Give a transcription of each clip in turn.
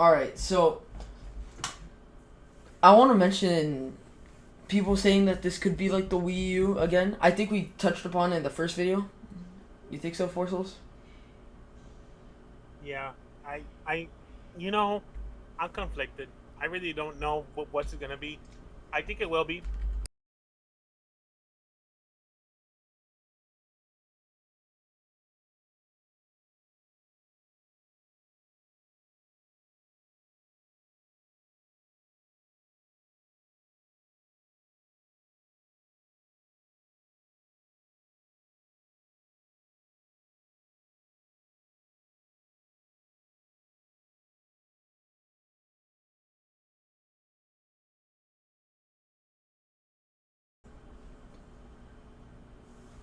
All right, so I want to mention people saying that this could be like the Wii U again. I think we touched upon it in the first video. You think so, Forcels? Yeah, I, you know, I'm conflicted. I really don't know what's it gonna be. I think it will be.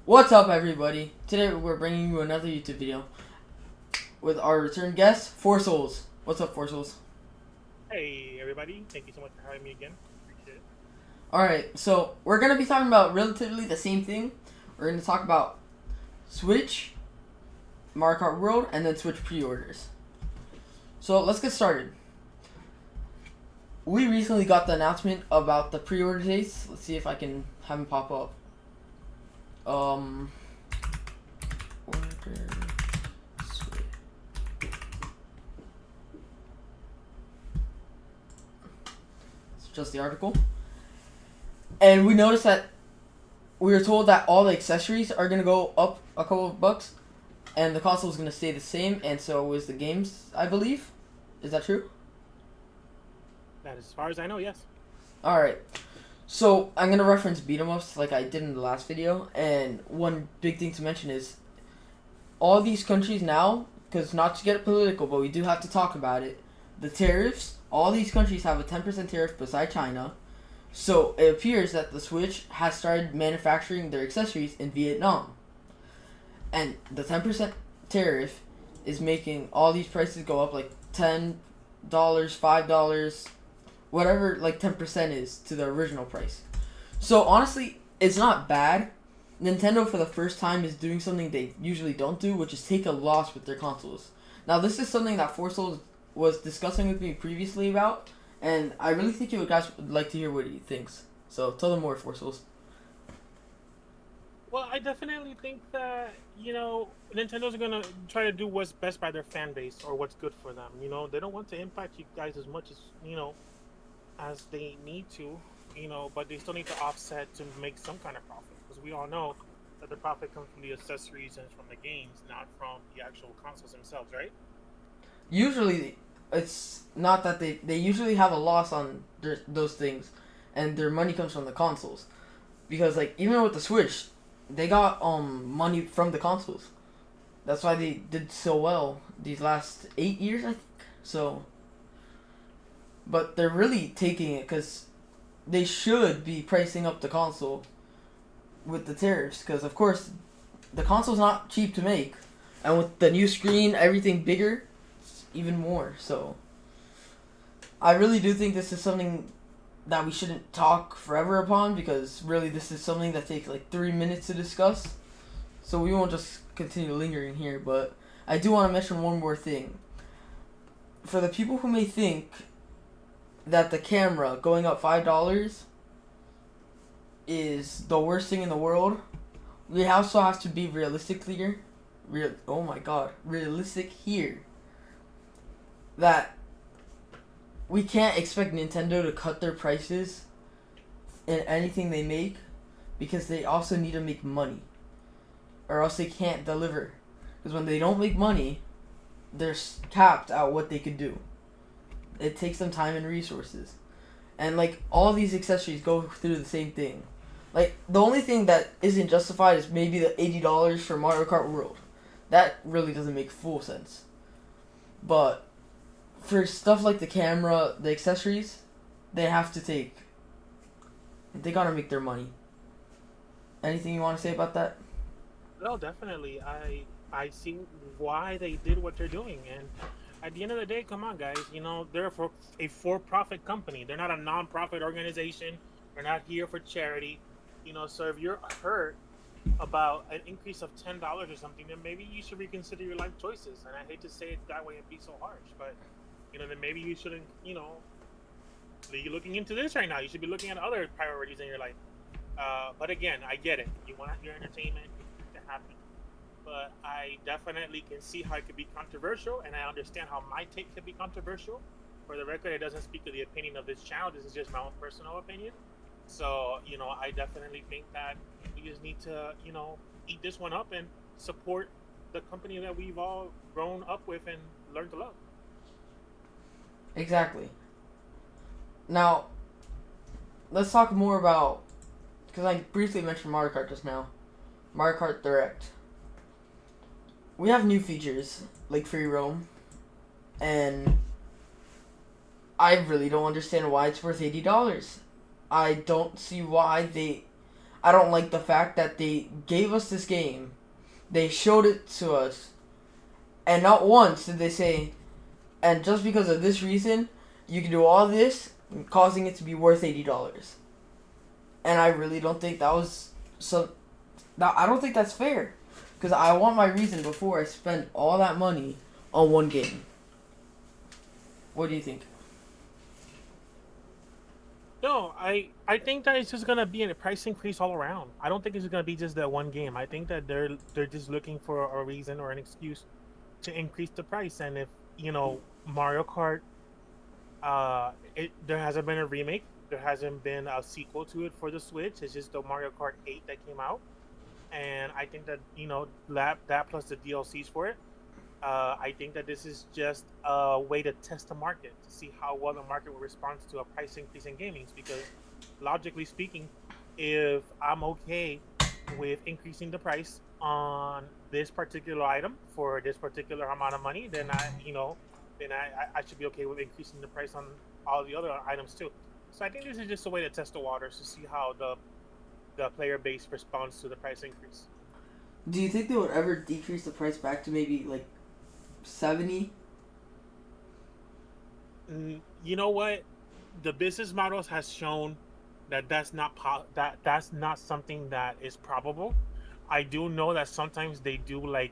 What's up, everybody? Today we're bringing you another YouTube video with our return guest, Forcels. What's up, Forcels? Hey, everybody! Thank you so much for having me again. Appreciate it. All right, so we're gonna be talking about relatively the same thing. We're gonna talk about Switch, Mario Kart World, and then Switch pre-orders. So let's get started. We recently got the announcement about the pre-order dates. Let's see if I can have them pop up. Order Switch. It's just the article. And we noticed that we were told that all the accessories are gonna go up a couple of bucks, and the console is gonna stay the same, and so is the games, I believe. Is that true? That, as far as I know, yes. All right. So I'm gonna reference beat 'em ups like I did in the last video, and one big thing to mention is all these countries now, because not to get political, but we do have to talk about it. The tariffs. All these countries have a 10% tariff beside China. So it appears that the Switch has started manufacturing their accessories in Vietnam. And the 10% tariff is making all these prices go up like $10, $5, whatever like 10% is to the original price. So honestly, it's not bad. Nintendo for the first time is doing something they usually don't do, which is take a loss with their consoles. Now this is something that Forcel was discussing with me previously about, and I really think you guys would like to hear what he thinks. So tell them more, Forcels. Well, I definitely think that Nintendo's gonna try to do what's best by their fan base or what's good for them. They don't want to impact you guys as much as they need to. But they still need to offset to make some kind of profit because we all know that the profit comes from the accessories and from the games, not from the actual consoles themselves, right? Usually, it's not that they usually have a loss on those things, and their money comes from the consoles. Because like even with the Switch, they got money from the consoles. That's why they did so well these last 8 years, I think. So, but they're really taking it because they should be pricing up the console with the tariffs. Because of course, the console's not cheap to make, and with the new screen, everything bigger, it's even more. So, I really do think this is something that we shouldn't talk forever upon because really this is something that takes like 3 minutes to discuss. So we won't just continue lingering here, but I do want to mention one more thing. For the people who may think that the camera going up $5 is the worst thing in the world, we also have to be realistic here. Oh my god, realistic here. That we can't expect Nintendo to cut their prices in anything they make because they also need to make money, or else they can't deliver. Because when they don't make money, they're capped at what they could do. It takes them time and resources. And like all these accessories go through the same thing. Like the only thing that isn't justified is maybe the $80 for Mario Kart World. That really doesn't make full sense. But for stuff like the camera, the accessories, they have to take. They gotta make their money. Anything you want to say about that? No, definitely. I see why they did what they're doing, and at the end of the day, come on, guys. They're for a for-profit company. They're not a non-profit organization. They're not here for charity. So if you're hurt about an increase of $10 or something, then maybe you should reconsider your life choices. And I hate to say it that way and be so harsh, but then maybe you shouldn't, be looking into this right now. You should be looking at other priorities in your life. But again, I get it. You want your entertainment to happen. But I definitely can see how it could be controversial, and I understand how my take could be controversial. For the record, it doesn't speak to the opinion of this channel. This is just my own personal opinion. So, I definitely think that we just need to, eat this one up and support the company that we've all grown up with and learned to love. Exactly. Now, let's talk more about, because I briefly mentioned Mario Kart just now. Mario Kart Direct. We have new features like free roam, and I really don't understand why it's worth $80. I don't see why I don't like the fact that they gave us this game, they showed it to us, and not once did they say, and just because of this reason, you can do all this, causing it to be worth $80. And I really don't think that was so. I don't think that's fair, because I want my reason before I spend all that money on one game. What do you think? No, I think that it's just gonna be a price increase all around. I don't think it's gonna be just that one game. I think that they're just looking for a reason or an excuse to increase the price. And if Mario Kart, there hasn't been a remake, there hasn't been a sequel to it for the Switch. It's just the Mario Kart 8 that came out, and I think that that plus the DLCs for it. I think that this is just a way to test the market to see how well the market will respond to a price increase in gaming. Because logically speaking, if I'm okay with increasing the price on this particular item for this particular amount of money, then I should be okay with increasing the price on all the other items too. So I think this is just a way to test the waters to see how the player base responds to the price increase. Do you think they would ever decrease the price back to maybe like 70? You know what? The business models has shown that that's not something that is probable. I do know that sometimes they do like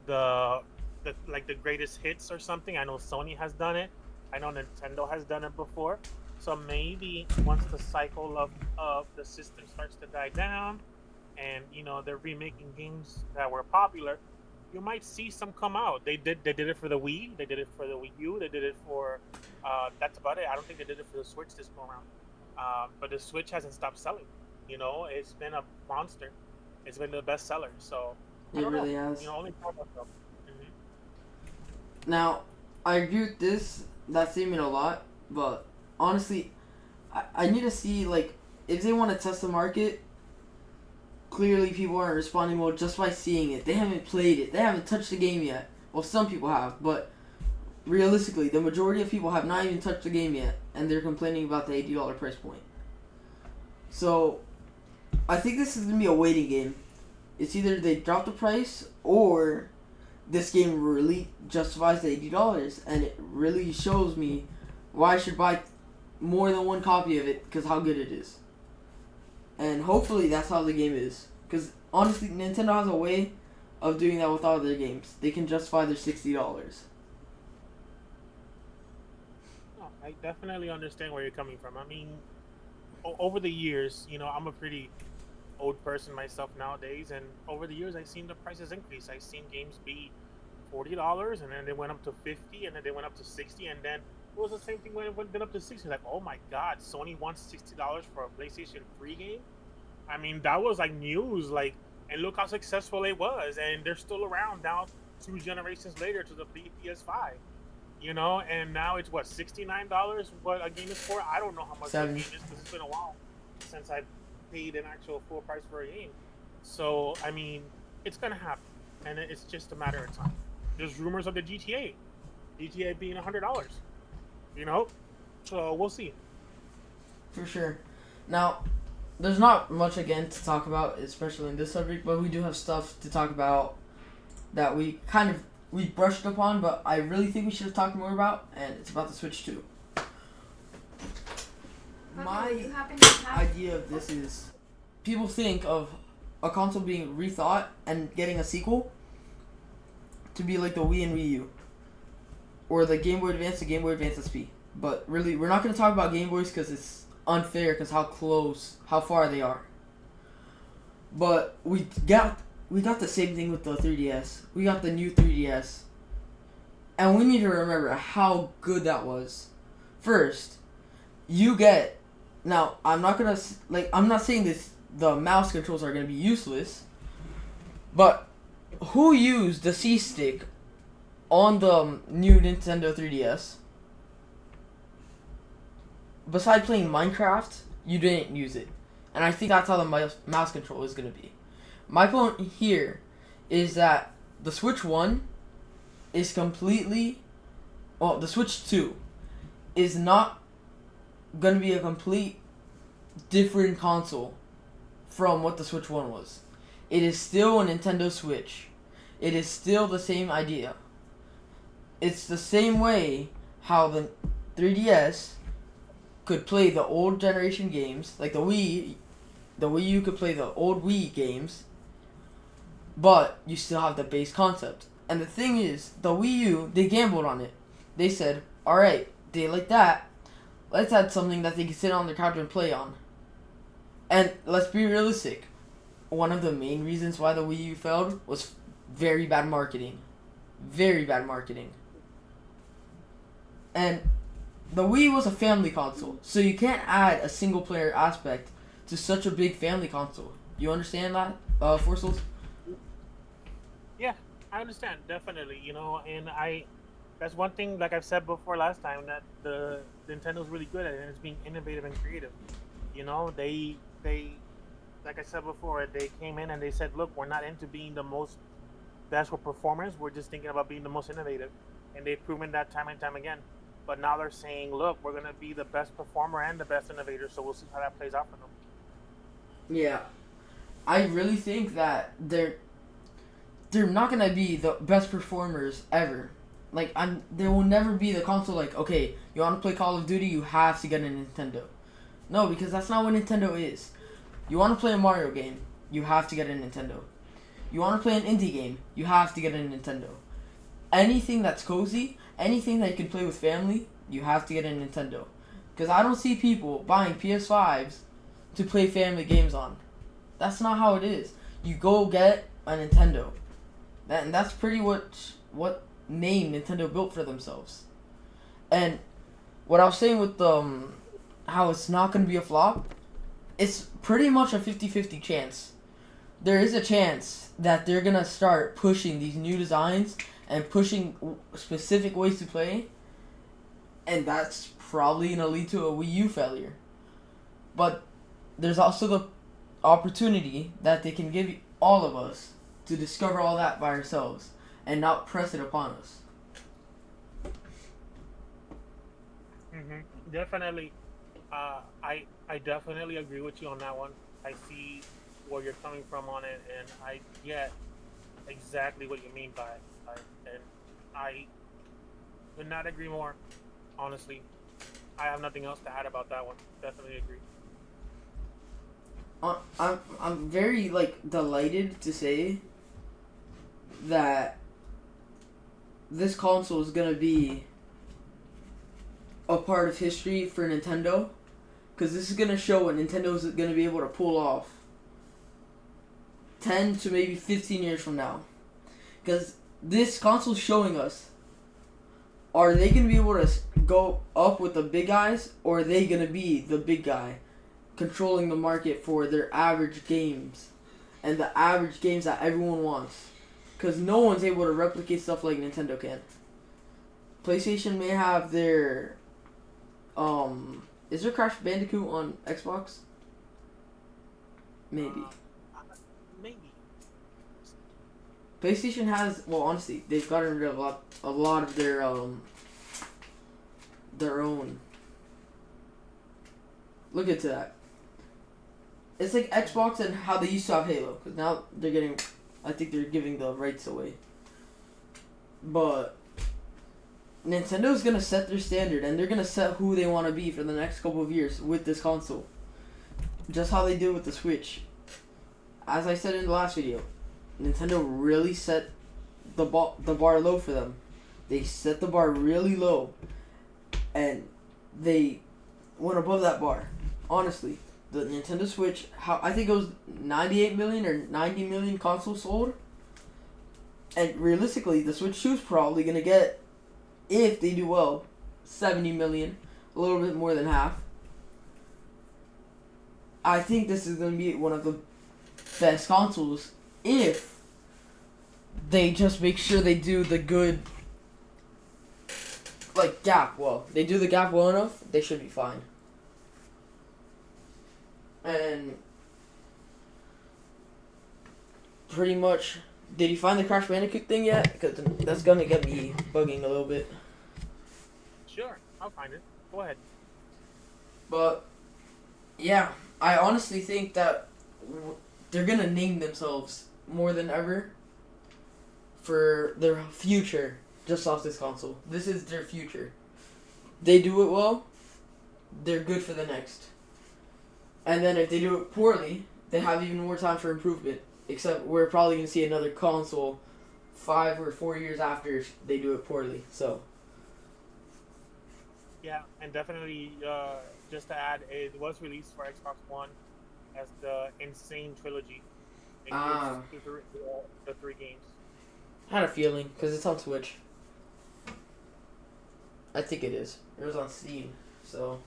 the the greatest hits or something. I know Sony has done it. I know Nintendo has done it before. So maybe once the cycle of the system starts to die down, and they're remaking games that were popular, you might see some come out. They did it for the Wii, they did it for the Wii U, they did it for that's about it. I don't think they did it for the Switch this go around. But the Switch hasn't stopped selling. It's been a monster. It's been the best seller. So I It don't know. really has. Only time will tell. Now, I agree with this, that statement a lot, but honestly, I need to see, like, if they want to test the market, clearly people aren't responding well just by seeing it. They haven't played it. They haven't touched the game yet. Well, some people have, but realistically, the majority of people have not even touched the game yet, and they're complaining about the $80 price point. So, I think this is going to be a waiting game. It's either they drop the price, or this game really justifies the $80, and it really shows me why I should buy more than one copy of it, because how good it is. And hopefully that's how the game is. Because honestly, Nintendo has a way of doing that with all their games. They can justify their $60. Oh, I definitely understand where you're coming from. I mean, over the years, I'm a pretty old person myself nowadays, and over the years, I've seen the prices increase. I've seen games be $40, and then they went up to 50, and then they went up to 60, and then it was the same thing when it went up to 60. Like, oh my God, Sony wants $60 for a PlayStation 3 game. I mean, that was like news. Like, and look how successful it was, and they're still around now, 2 generations later to the PS5. And now it's what, $69 what a game is for. I don't know how much a game is because it's been a while since I've paid an actual full price for a game. So I mean, it's gonna happen, and it's just a matter of time. There's rumors of the GTA being $100. So we'll see. For sure. Now, there's not much again to talk about, especially in this subject, but we do have stuff to talk about that we brushed upon, but I really think we should have talked more about, and it's about the Switch 2. My idea of this is, people think of a console being rethought and getting a sequel to be like the Wii and Wii U. or the Game Boy Advance to Game Boy Advance SP. But really, we're not going to talk about Game Boys because it's unfair because how far they are. But we got the same thing with the 3DS. We got the new 3DS. And we need to remember how good that was. First, you get... Now, I'm not saying the mouse controls are going to be useless. But who used the C-Stick on the new Nintendo 3DS? Besides playing Minecraft, you didn't use it. And I think that's how the mouse control is going to be. My point here is that the Switch 1 is completely... Well, the Switch 2 is not going to be a complete different console from what the Switch 1 was. It is still a Nintendo Switch. It is still the same idea. It's the same way how the 3DS could play the old generation games, like the Wii U could play the old Wii games, but you still have the base concept. And the thing is, the Wii U, they gambled on it. They said, alright, they like that, let's add something that they can sit on their couch and play on. And let's be realistic. One of the main reasons why the Wii U failed was very bad marketing. Very bad marketing. And the Wii was a family console, so you can't add a single player aspect to such a big family console. You understand that, Forsels? Yeah, I understand, definitely. And that's one thing, like I've said before last time, that the Nintendo's really good at it, and it's being innovative and creative. They like I said before, they came in and they said, look, we're not into being the most best with performance, we're just thinking about being the most innovative. And they've proven that time and time again. But now they're saying, look, we're going to be the best performer and the best innovator, so we'll see how that plays out for them. Yeah. I really think that they're not going to be the best performers ever. There will never be the console like, okay, you want to play Call of Duty, you have to get a Nintendo. No, because that's not what Nintendo is. You want to play a Mario game, you have to get a Nintendo. You want to play an indie game, you have to get a Nintendo. Anything that's cozy, anything that you can play with family, you have to get a Nintendo. Because I don't see people buying PS5s to play family games on. That's not how it is. You go get a Nintendo. And that's pretty much what name Nintendo built for themselves. And what I was saying with how it's not going to be a flop, it's pretty much a 50-50 chance. There is a chance that they're going to start pushing these new designs and pushing specific ways to play, and that's probably going to lead to a Wii U failure. But there's also the opportunity that they can give all of us to discover all that by ourselves and not press it upon us. Definitely. I definitely agree with you on that one. I see where you're coming from on it, and I get exactly what you mean by it. And I could not agree more, honestly. I have nothing else to add about that one. Definitely agree. I'm very delighted to say that this console is gonna be a part of history for Nintendo, because this is gonna show what Nintendo is gonna be able to pull off 10 to maybe 15 years from now. Because this console is showing us, are they gonna be able to go up with the big guys, or are they gonna be the big guy controlling the market for their average games and the average games that everyone wants? Because no one's able to replicate stuff like Nintendo can. PlayStation may have their is there Crash Bandicoot on Xbox? Maybe. Maybe. PlayStation has, well, honestly, they've gotten rid of a lot of their own. Look into that. It's like Xbox and how they used to have Halo, because now I think they're giving the rights away. But Nintendo's gonna set their standard, and they're gonna set who they want to be for the next couple of years with this console. Just how they did with the Switch. As I said in the last video, Nintendo really set the bar low for them. They set the bar really low, and they went above that bar. Honestly, the Nintendo Switch, I think it was 98 million or 90 million consoles sold. And realistically, the Switch 2 is probably going to get, if they do well, 70 million, a little bit more than half. I think this is going to be one of the best consoles if they just make sure they do the good, like, gap well. They do the gap well enough, they should be fine. And pretty much, did you find the Crash Bandicoot thing yet? Because that's going to get me bugging a little bit. Sure, I'll find it. Go ahead. But, yeah, I honestly think that they're going to name themselves more than ever for their future just off this console. This is their future. They do it well, they're good for the next. And then if they do it poorly, they have even more time for improvement. Except we're probably going to see another console 5 or 4 years after they do it poorly. So. Yeah, and definitely, just to add, it was released for Xbox One as the Insane Trilogy. It includes the 3 games. I had a feeling, because it's on Switch. I think it is. It was on Steam, so.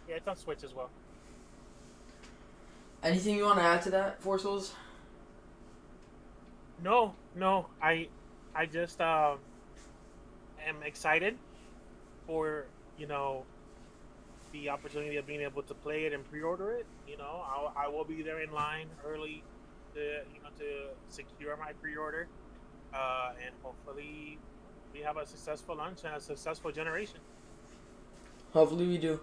Yeah, it's on Switch as well. Anything you want to add to that, Four Souls? No. I just am excited for, the opportunity of being able to play it and pre-order it. I will be there in line early to secure my pre-order, and hopefully we have a successful launch and a successful generation. Hopefully we do.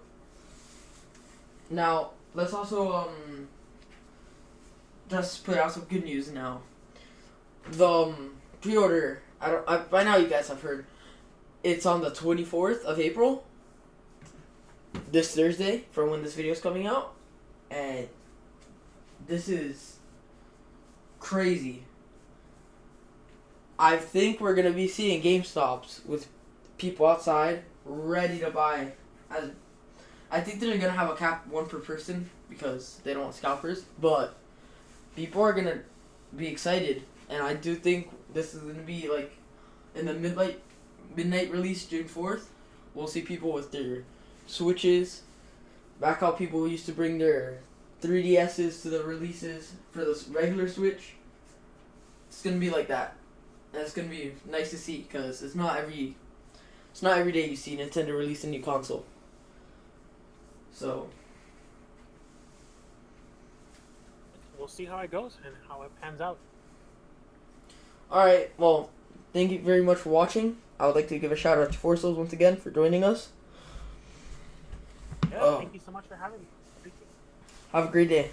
Now, let's also just put out some good news now. The pre-order, by now you guys have heard, it's on the 24th of April, this Thursday, from when this video is coming out, and this is crazy. I think we're going to be seeing GameStops with people outside ready to buy. I think they're going to have a cap, 1 per person, because they don't want scalpers, but people are going to be excited. And I do think this is going to be like in the midnight release, June 4th. We'll see people with their Switches. Back how people used to bring their 3DSs to the releases for the regular Switch. It's going to be like that. And it's going to be nice to see because it's not every day you see Nintendo release a new console. So we'll see how it goes and how it pans out. Alright, well, thank you very much for watching. I would like to give a shout out to Four Souls once again for joining us. Yeah, thank you so much for having me. Have a great day.